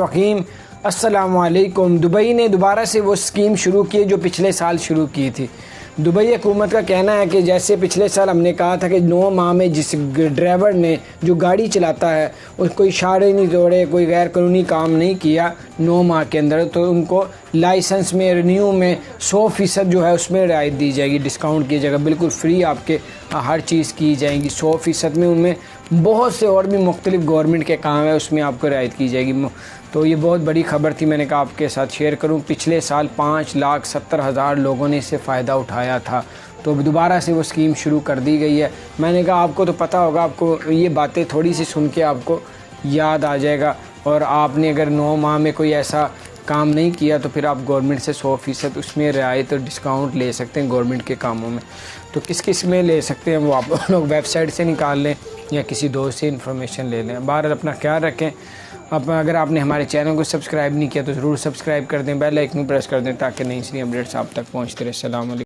रहीम। अस्सलामु अलैकुम। दुबई ने दोबारा से वो स्कीम शुरू की जो पिछले साल शुरू की थी। दुबई हुकूमत का कहना है कि जैसे पिछले साल हमने कहा था कि 9 माह में जिस ड्राइवर ने जो गाड़ी चलाता है उसको इशारे नहीं तोड़े, कोई गैर कानूनी काम नहीं किया 9 माह के अंदर, तो उनको लाइसेंस में रिन्यू में 100% जो है उसमें रियायत दी जाएगी, डिस्काउंट की जाएगा, बिल्कुल फ्री आपके हर चीज़ की जाएगी 100% में। उनमें बहुत से और भी मुख्तलिफ गवर्नमेंट के काम है उसमें आपको रियायत की जाएगी। तो ये बहुत बड़ी ख़बर थी, मैंने कहा आपके साथ शेयर करूं। पिछले साल 5,70,000 लोगों ने इससे फ़ायदा उठाया था, तो दोबारा से वो स्कीम शुरू कर दी गई है। मैंने कहा आपको तो पता होगा, आपको ये बातें थोड़ी सी सुन के आपको याद आ जाएगा, और आपने अगर 9 माह में कोई ऐसा काम नहीं किया तो फिर आप गवर्नमेंट से 100% उसमें रियायत और डिस्काउंट ले सकते हैं गवर्नमेंट के कामों में। तो किस किस में ले सकते हैं वो आप लोग वेबसाइट से निकाल लें या किसी दोस्त से इन्फॉर्मेशन ले लें। बाहर अपना ख्याल रखें। अब अगर आपने हमारे चैनल को सब्सक्राइब नहीं किया तो ज़रूर सब्सक्राइब कर दें, बेल आइकन प्रेस कर दें ताकि नई अपडेट्स आप तक पहुँचते रहे। अस्सलाम वालेकुम।